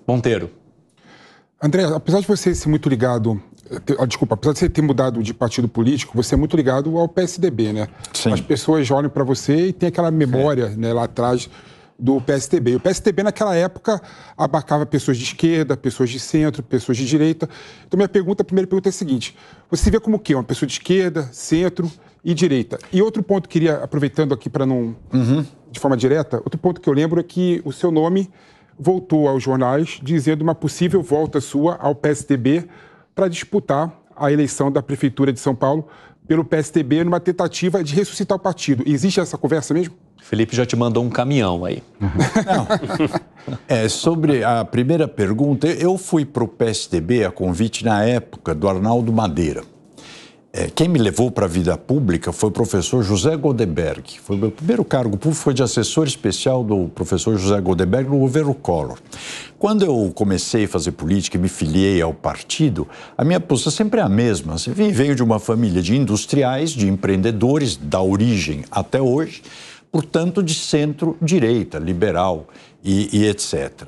Monteiro. André, apesar de você ser muito ligado... apesar de você ter mudado de partido político, você é muito ligado ao PSDB, né? Sim. As pessoas olham para você e tem aquela memória, né, lá atrás do PSDB. E o PSDB, naquela época, abarcava pessoas de esquerda, pessoas de centro, pessoas de direita. Então, a primeira pergunta é a seguinte: você se vê como o quê? Uma pessoa de esquerda, centro e direita. E outro ponto que queria, aproveitando aqui para não... de forma direta, outro ponto que eu lembro é que o seu nome voltou aos jornais dizendo uma possível volta sua ao PSDB para disputar a eleição da Prefeitura de São Paulo pelo PSDB numa tentativa de ressuscitar o partido. Existe essa conversa mesmo? Felipe já te mandou um caminhão aí. Não. Sobre a primeira pergunta, eu fui para o PSDB a convite na época do Arnaldo Madeira. Quem me levou para a vida pública foi o professor José Goldberg. Foi o meu primeiro cargo público, foi de assessor especial do professor José Goldberg no governo Collor. Quando eu comecei a fazer política e me filiei ao partido, a minha posição sempre é a mesma. Você veio de uma família de industriais, de empreendedores, da origem até hoje, portanto de centro-direita, liberal e etc.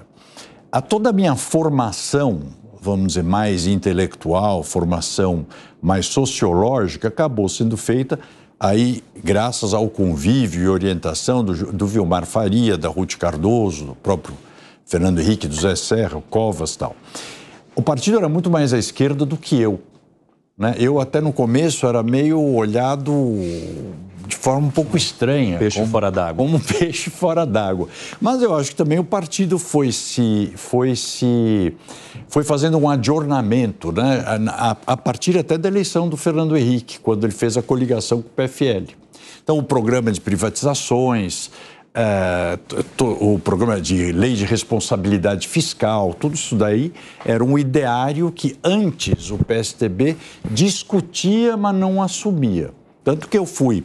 Toda a minha formação, vamos dizer, mais intelectual, formação mais sociológica, acabou sendo feita aí graças ao convívio e orientação do Vilmar Faria, da Ruth Cardoso, do próprio Fernando Henrique, do Zé Serra, o Covas e tal. O partido era muito mais à esquerda do que eu, né? Eu até no começo era meio olhado de forma um pouco estranha. Peixe fora d'água. Como um peixe fora d'água. Mas eu acho que também o partido foi fazendo um adornamento, né? A partir até da eleição do Fernando Henrique, quando ele fez a coligação com o PFL. Então, o programa de privatizações, o programa de lei de responsabilidade fiscal, tudo isso daí era um ideário que antes o PSDB discutia, mas não assumia. Tanto que eu fui,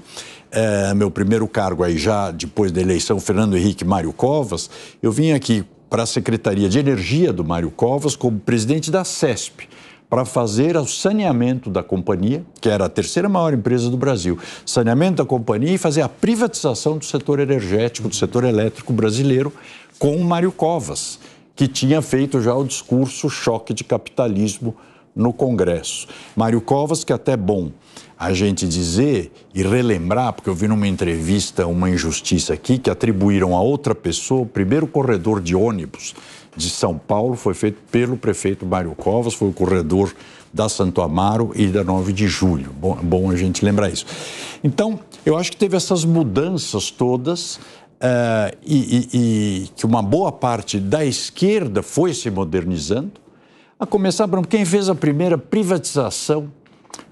meu primeiro cargo aí já depois da eleição, Fernando Henrique Mário Covas, eu vim aqui para a Secretaria de Energia do Mário Covas como presidente da CESP, para fazer o saneamento da companhia, que era a terceira maior empresa do Brasil, saneamento da companhia e fazer a privatização do setor energético, do setor elétrico brasileiro, com o Mário Covas, que tinha feito já o discurso choque de capitalismo no Congresso. Mário Covas, que até é bom a gente dizer e relembrar, porque eu vi numa entrevista uma injustiça aqui, que atribuíram a outra pessoa o primeiro corredor de ônibus de São Paulo, foi feito pelo prefeito Mário Covas, foi o corredor da Santo Amaro e da 9 de Julho. Bom a gente lembrar isso. Então, eu acho que teve essas mudanças todas e que uma boa parte da esquerda foi se modernizando, a começar por quem fez a primeira privatização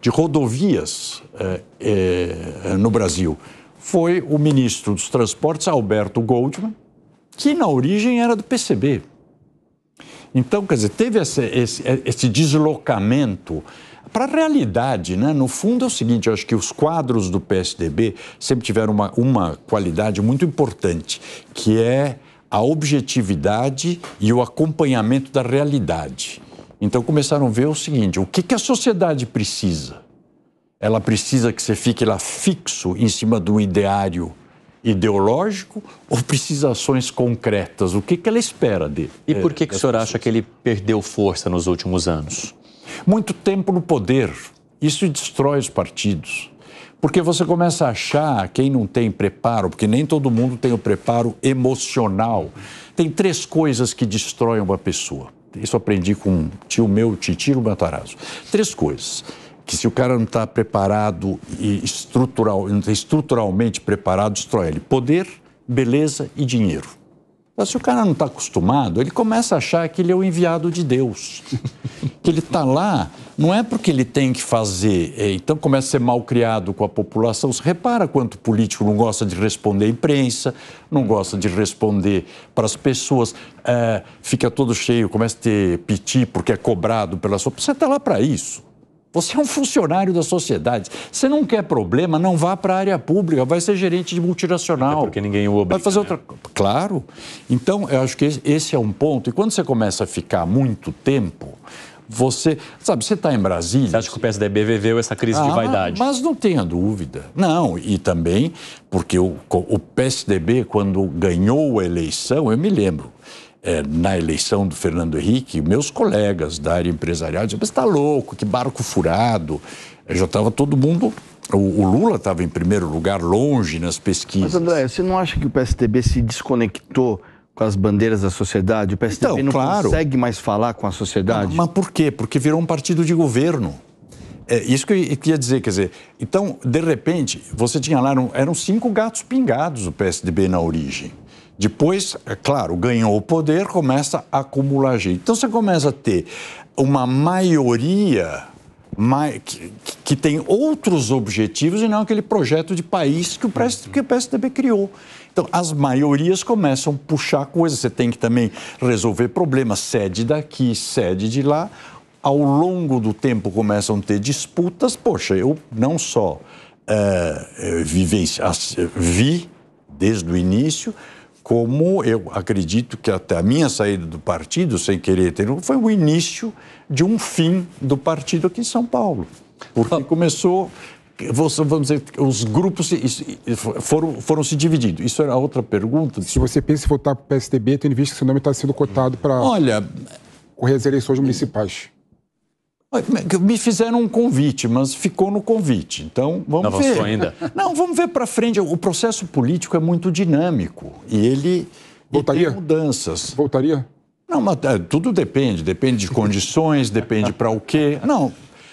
de rodovias no Brasil foi o ministro dos Transportes, Alberto Goldman, que na origem era do PCB. Então, quer dizer, teve esse deslocamento para a realidade, né? No fundo é o seguinte, eu acho que os quadros do PSDB sempre tiveram uma qualidade muito importante, que é a objetividade e o acompanhamento da realidade. Então começaram a ver o seguinte, o que a sociedade precisa? Ela precisa que você fique lá fixo em cima de um ideário ideológico ou precisa ações concretas? O que ela espera dele? E por que o senhor acha que ele perdeu força nos últimos anos? Muito tempo no poder. Isso destrói os partidos. Porque você começa a achar quem não tem preparo, porque nem todo mundo tem o preparo emocional. Tem 3 coisas que destroem uma pessoa. Isso eu aprendi com um tio meu, Titiro Matarazzo. 3 coisas. Que se o cara não está preparado e estruturalmente preparado, destrói ele. Poder, beleza e dinheiro. Mas se o cara não está acostumado, ele começa a achar que ele é o enviado de Deus. Que ele está lá, não é porque ele tem que fazer. Então começa a ser mal criado com a população. Você repara quanto político não gosta de responder à imprensa, não gosta de responder para as pessoas, fica todo cheio, começa a ter piti porque é cobrado pela sua... Você está lá para isso. Você é um funcionário da sociedade. Você não quer problema, não vá para a área pública, vai ser gerente de multinacional. É porque ninguém o obriga. Vai fazer outra coisa. Claro. Então, eu acho que esse é um ponto. E quando você começa a ficar muito tempo, você está em Brasília... Você acha que o PSDB viveu essa crise de vaidade? Mas não tenha dúvida. Não, e também porque o PSDB, quando ganhou a eleição, eu me lembro, na eleição do Fernando Henrique, meus colegas da área empresarial diziam, mas está louco, que barco furado. Já estava todo mundo... O Lula estava em primeiro lugar, longe nas pesquisas. Mas, André, você não acha que o PSDB se desconectou com as bandeiras da sociedade? O PSDB não consegue mais falar com a sociedade? Mas por quê? Porque virou um partido de governo. É isso que eu queria dizer, quer dizer, então, de repente, você tinha lá, eram 5 gatos pingados o PSDB na origem. Depois, é claro, ganhou o poder, começa a acumular gente. Então, você começa a ter uma maioria que tem outros objetivos e não aquele projeto de país que o PSDB criou. Então, as maiorias começam a puxar coisas. Você tem que também resolver problemas, sede daqui, sede de lá. Ao longo do tempo começam a ter disputas. Poxa, eu não só vi desde o início, como eu acredito que até a minha saída do partido, sem querer ter, foi o início de um fim do partido aqui em São Paulo. Porque começou, vamos dizer, os grupos foram se dividindo. Isso era outra pergunta. Se você pensa em votar para o PSDB, tendo visto que seu nome está sendo cotado para correr as eleições municipais. Me fizeram um convite, mas ficou no convite. Então, vamos ver. Não avançou ainda? Não, vamos ver para frente. O processo político é muito dinâmico e ele tem mudanças. Voltaria? Não, mas tudo depende de condições, depende para o quê. Não,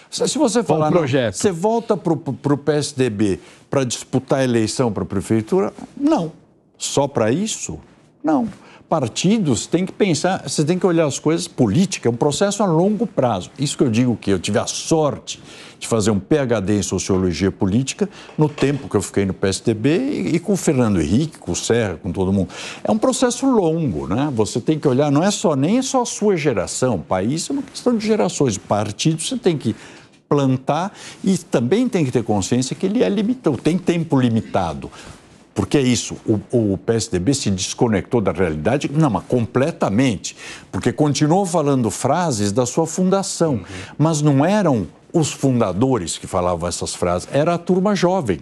se você falar, você volta para o PSDB para disputar a eleição para a prefeitura, não. Só para isso? Não. Partidos têm que pensar, você tem que olhar as coisas, política é um processo a longo prazo. Isso que eu digo que eu tive a sorte de fazer um PhD em Sociologia Política no tempo que eu fiquei no PSDB e com o Fernando Henrique, com o Serra, com todo mundo. É um processo longo, né? Você tem que olhar, nem é só a sua geração, o país é uma questão de gerações, partidos você tem que plantar e também tem que ter consciência que ele é limitado, tem tempo limitado. Porque é isso, o PSDB se desconectou da realidade, não, mas completamente, porque continuou falando frases da sua fundação, mas não eram os fundadores que falavam essas frases, era a turma jovem,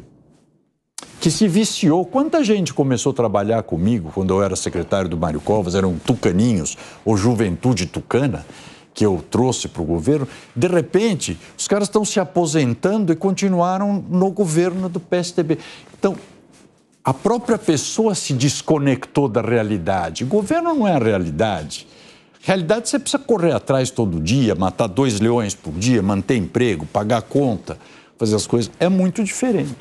que se viciou. Quanta gente começou a trabalhar comigo quando eu era secretário do Mário Covas, eram tucaninhos, ou Juventude Tucana, que eu trouxe para o governo, de repente, os caras estão se aposentando e continuaram no governo do PSDB. Então, a própria pessoa se desconectou da realidade. O governo não é a realidade. Realidade você precisa correr atrás todo dia, matar 2 leões por dia, manter emprego, pagar conta, fazer as coisas. É muito diferente.